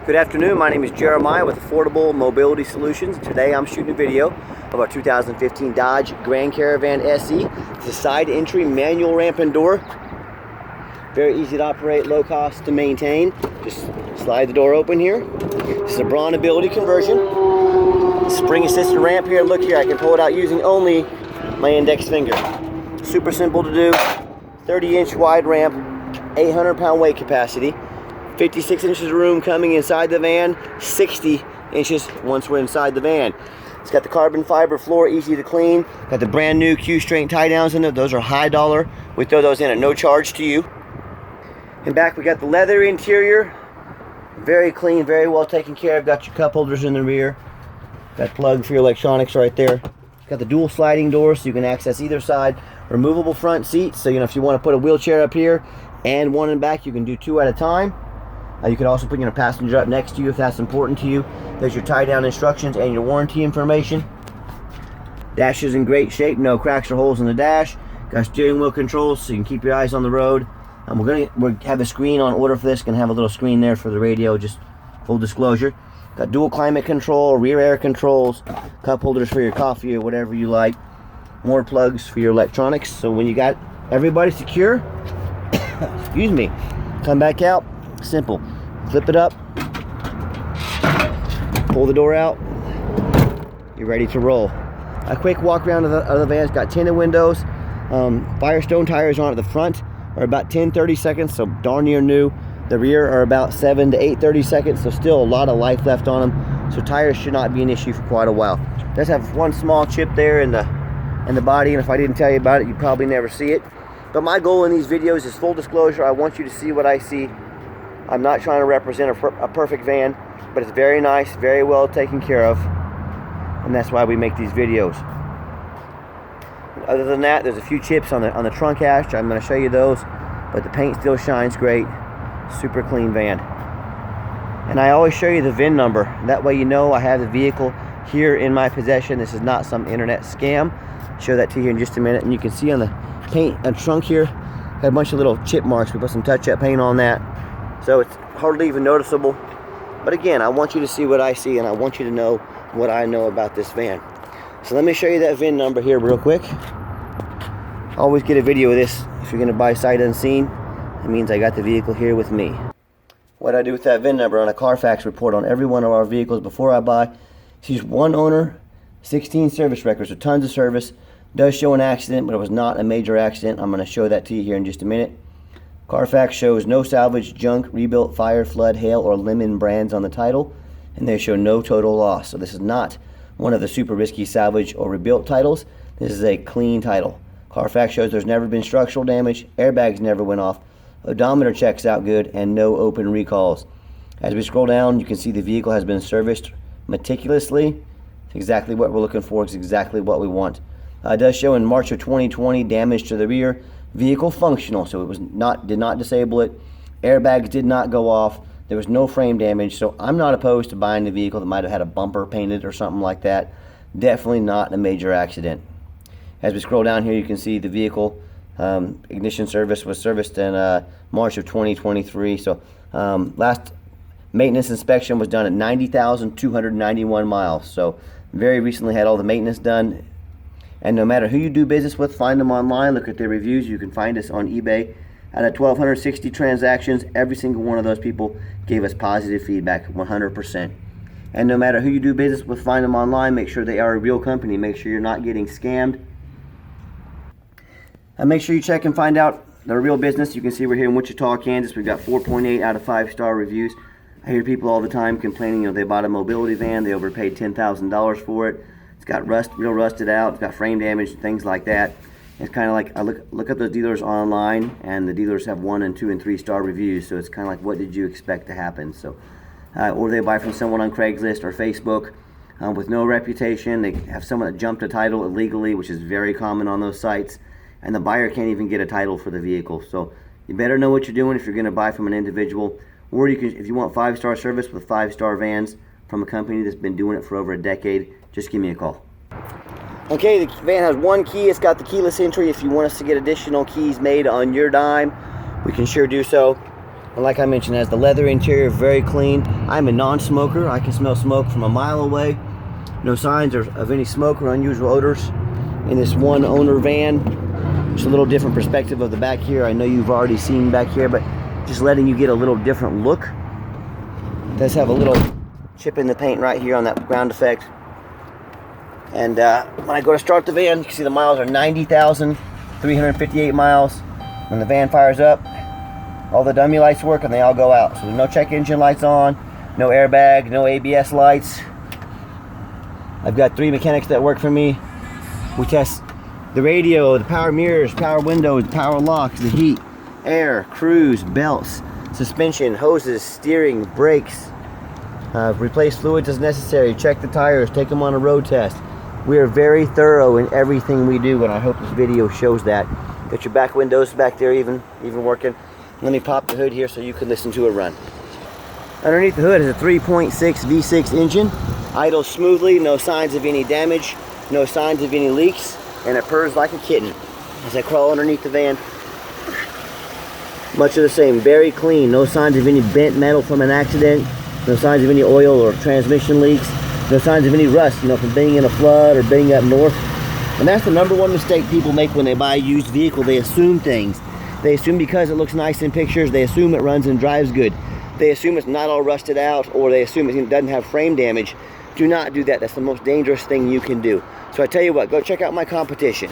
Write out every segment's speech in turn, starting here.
Good afternoon, my name is Jeremiah with Affordable Mobility Solutions. Today I'm shooting a video of our 2015 Dodge Grand Caravan SE. It's a side entry manual ramp and door. Very easy to operate, low cost to maintain. Just slide the door open here. This is a Braun ability conversion. Spring assisted ramp here. Look here, I can pull it out using only my index finger. Super simple to do. 30-inch wide ramp, 800-pound weight capacity. 56 inches of room coming inside the van, 60 inches once we're inside the van. It's got the carbon fiber floor, easy to clean. Got the brand new Q-strength tie downs in it. Those are high dollar. We throw those in at no charge to you. In back we got the leather interior. Very clean, very well taken care of. Got your cup holders in the rear. Got plug for your electronics right there. Got the dual sliding doors so you can access either side. Removable front seats, so if you want to put a wheelchair up here and one in back, you can do two at a time. You can also put a passenger up next to you if that's important to you. There's your tie down instructions and your warranty information. Dash is in great shape, no cracks or holes in the dash. Got steering wheel controls so you can keep your eyes on the road. We're have a screen on order for this. Gonna have a little screen there for the radio, just full disclosure. Got dual climate control, rear air controls, cup holders for your coffee or whatever you like. More plugs for your electronics. So when you got everybody secure, excuse me, come back out. Simple. Flip it up, pull the door out, you're ready to roll. A quick walk around of the van. It's got tinted windows. Firestone tires on at the front are about 10-30 seconds, so darn near new. The rear are about 7 to 8-30 seconds, so still a lot of life left on them. So tires should not be an issue for quite a while. It does have one small chip there in the body, and if I didn't tell you about it, you'd probably never see it. But my goal in these videos is full disclosure. I want you to see what I see. I'm not trying to represent a perfect van, but it's very nice, very well taken care of, and that's why we make these videos. And other than that, there's a few chips on the trunk hatch. I'm going to show you those, but the paint still shines great. Super clean van. And I always show you the VIN number. That way you know I have the vehicle here in my possession. This is not some internet scam. I'll show that to you in just a minute, and you can see on the paint and trunk here, got a bunch of little chip marks. We put some touch-up paint on that. So it's hardly even noticeable. But again, I want you to see what I see, and I want you to know what I know about this van. So let me show you that VIN number here real quick. Always get a video of this if you're going to buy sight unseen. It means I got the vehicle here with me. What I do with that VIN number on a Carfax report on every one of our vehicles before I buy. She's one owner, 16 service records, so tons of service. Does show an accident, but it was not a major accident. I'm going to show that to you here in just a minute. Carfax shows no salvage, junk, rebuilt, fire, flood, hail, or lemon brands on the title, and they show no total loss. So this is not one of the super risky salvage or rebuilt titles. This is a clean title. Carfax shows there's never been structural damage, airbags never went off, odometer checks out good, and no open recalls. As we scroll down, you can see the vehicle has been serviced meticulously. It's exactly what we're looking for. It's exactly what we want. It does show in March of 2020 damage to the rear. Vehicle functional, so it did not disable it. Airbags did not go off. There was no frame damage, so I'm not opposed to buying the vehicle that might have had a bumper painted or something like that. Definitely not a major accident. As we scroll down here, you can see the vehicle ignition service was serviced in March of 2023. So last maintenance inspection was done at 90,291 miles. So very recently had all the maintenance done. And no matter who you do business with, find them online, look at their reviews. You can find us on eBay. Out of 1,260 transactions, every single one of those people gave us positive feedback, 100%. And no matter who you do business with, find them online. Make sure they are a real company. Make sure you're not getting scammed. And make sure you check and find out they're a real business. You can see we're here in Wichita, Kansas. We've got 4.8 out of 5-star reviews. I hear people all the time complaining, they bought a mobility van, they overpaid $10,000 for it. It's got real rusted out, it's got frame damage, things like that. It's kind of like, I look at those dealers online, and the dealers have 1 and 2 and 3-star reviews, so it's kind of like, what did you expect to happen? So, or they buy from someone on Craigslist or Facebook with no reputation. They have someone that jumped a title illegally, which is very common on those sites, and the buyer can't even get a title for the vehicle. So you better know what you're doing if you're going to buy from an individual, or you can, if you want 5-star service with 5-star vans from a company that's been doing it for over a decade, just give me a call. Okay, the van has one key. It's got the keyless entry. If you want us to get additional keys made on your dime, we can sure do so. And like I mentioned, has the leather interior, very clean. I'm a non-smoker. I can smell smoke from a mile away. No signs of any smoke or unusual odors in this one owner van. Just a little different perspective of the back here. I know you've already seen back here, but just letting you get a little different look. It does have a little chip in the paint right here on that ground effect. And when I go to start the van, you can see the miles are 90,358 miles. When the van fires up, all the dummy lights work and they all go out. So there's no check engine lights on, no airbag, no ABS lights. I've got 3 mechanics that work for me. We test the radio, the power mirrors, power windows, power locks, the heat, air, cruise, belts, suspension, hoses, steering, brakes. Replace fluids as necessary. Check the tires. Take them on a road test. We are very thorough in everything we do, and I hope this video shows that. Got your back windows back there even working. Let me pop the hood here so you can listen to it run. Underneath the hood is a 3.6 V6 engine. Idles smoothly, no signs of any damage, no signs of any leaks, and it purrs like a kitten as I crawl underneath the van. Much of the same, very clean, no signs of any bent metal from an accident, no signs of any oil or transmission leaks, no signs of any rust, from being in a flood or being up north. And that's the #1 mistake people make when they buy a used vehicle. They assume things. They assume because it looks nice in pictures, they assume it runs and drives good. They assume it's not all rusted out, or they assume it doesn't have frame damage. Do not do that. That's the most dangerous thing you can do. So I tell you what, go check out my competition.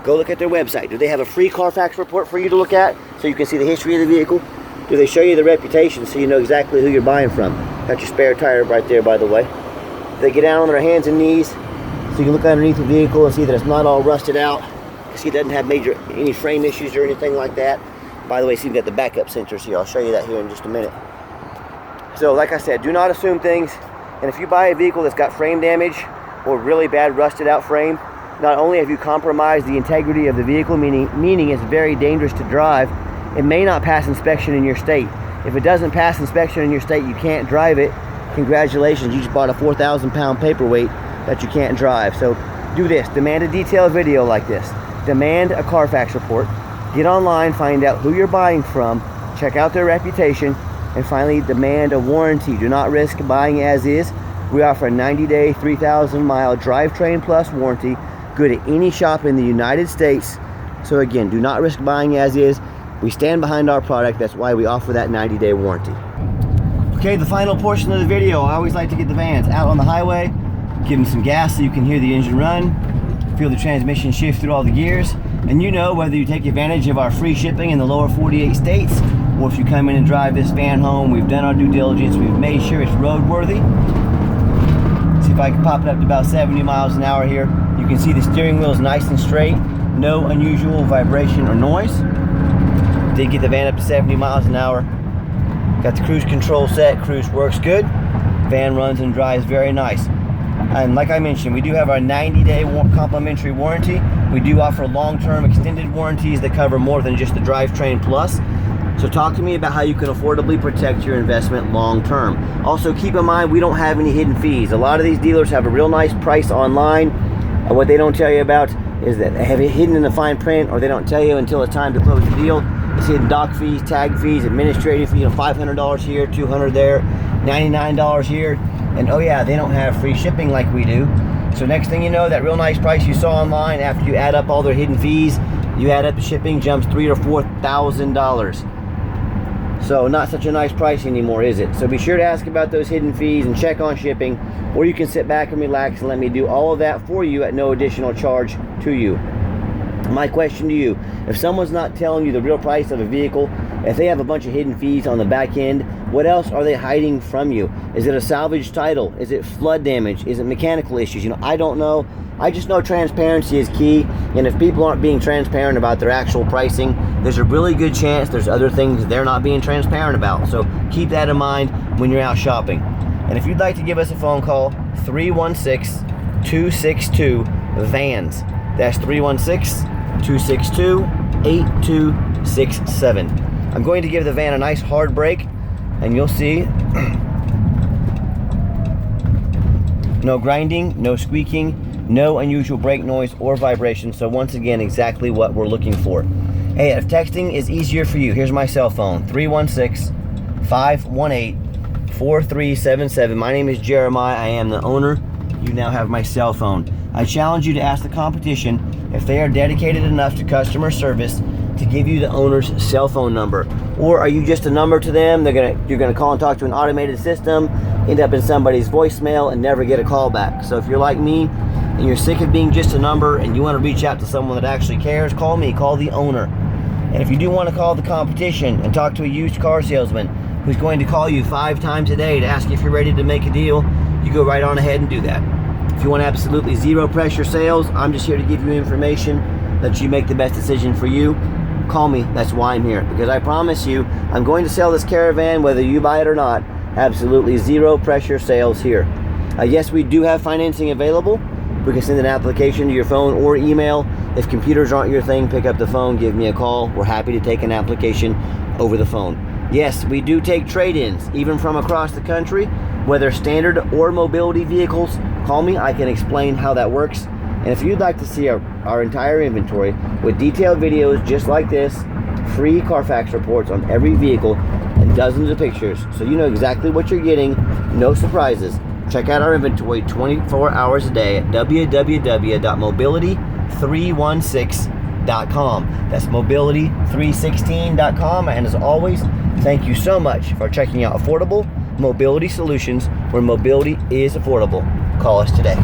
Go look at their website. Do they have a free Carfax report for you to look at so you can see the history of the vehicle? Do they show you the reputation so you know exactly who you're buying from? Got your spare tire right there, by the way. Do they get down on their hands and knees so you can look underneath the vehicle and see that it's not all rusted out? See, it doesn't have any frame issues or anything like that. By the way, see, you've got the backup sensors here. I'll show you that here in just a minute. So like I said, do not assume things. And if you buy a vehicle that's got frame damage or really bad rusted out frame, not only have you compromised the integrity of the vehicle, meaning it's very dangerous to drive, it may not pass inspection in your state. If it doesn't pass inspection in your state, you can't drive it. Congratulations, you just bought a 4,000 pound paperweight that you can't drive. So do this, demand a detailed video like this. Demand a Carfax report. Get online, find out who you're buying from, check out their reputation, and finally demand a warranty. Do not risk buying as is. We offer a 90-day, 3,000 mile drivetrain plus warranty, good at any shop in the United States. So again, do not risk buying as is. We stand behind our product. That's why we offer that 90-day warranty. Okay, the final portion of the video. I always like to get the vans out on the highway, give them some gas so you can hear the engine run, feel the transmission shift through all the gears, and whether you take advantage of our free shipping in the lower 48 states, or if you come in and drive this van home, we've done our due diligence, we've made sure it's roadworthy. See if I can pop it up to about 70 miles an hour here. You can see the steering wheel is nice and straight, no unusual vibration or noise. Did get the van up to 70 miles an hour. Got the cruise control set, cruise works good. Van runs and drives very nice. And like I mentioned, we do have our 90-day complimentary warranty. We do offer long-term extended warranties that cover more than just the drivetrain plus. So talk to me about how you can affordably protect your investment long-term. Also keep in mind, we don't have any hidden fees. A lot of these dealers have a real nice price online, and what they don't tell you about is that they have it hidden in the fine print, or they don't tell you until it's time to close the deal. It's hidden dock fees, tag fees, administrative fees, $500 here, $200 there, $99 here. And oh yeah, they don't have free shipping like we do. So next thing you know, that real nice price you saw online, after you add up all their hidden fees, you add up the shipping, jumps $3,000 or $4,000. So not such a nice price anymore, is it? So be sure to ask about those hidden fees and check on shipping, or you can sit back and relax and let me do all of that for you at no additional charge to you. My question to you, if someone's not telling you the real price of a vehicle, if they have a bunch of hidden fees on the back end, what else are they hiding from you? Is it a salvage title? Is it flood damage? Is it mechanical issues? I don't know. I just know transparency is key, and if people aren't being transparent about their actual pricing, there's a really good chance there's other things they're not being transparent about. So keep that in mind when you're out shopping. And if you'd like to give us a phone call, 316-262-VANS. That's 316-262-8267. I'm going to give the van a nice hard brake, and you'll see no grinding, no squeaking, no unusual brake noise or vibration. So once again, exactly what we're looking for. Hey, if texting is easier for you, here's my cell phone, 316 518-4377. My name is Jeremiah. I am the owner. You now have my cell phone. I challenge you to ask the competition if they are dedicated enough to customer service to give you the owner's cell phone number. Or are you just a number to them? You're gonna call and talk to an automated system, end up in somebody's voicemail and never get a call back. So if you're like me and you're sick of being just a number and you want to reach out to someone that actually cares, call me, call the owner. And if you do want to call the competition and talk to a used car salesman who's going to call you 5 times a day to ask if you're ready to make a deal, you go right on ahead and do that. If you want absolutely zero pressure sales, I'm just here to give you information that you make the best decision for you. Call me, that's why I'm here. Because I promise you, I'm going to sell this Caravan whether you buy it or not. Absolutely zero pressure sales here. Yes, we do have financing available. We can send an application to your phone or email. If computers aren't your thing, pick up the phone, give me a call. We're happy to take an application over the phone. Yes, we do take trade-ins, even from across the country, whether standard or mobility vehicles. Call me, I can explain how that works. And if you'd like to see our entire inventory with detailed videos just like this, free Carfax reports on every vehicle, and dozens of pictures, so you know exactly what you're getting, no surprises. Check out our inventory 24 hours a day at www.mobility316.com. That's mobility316.com. And as always, thank you so much for checking out affordable mobility solutions where mobility is affordable. Call us today.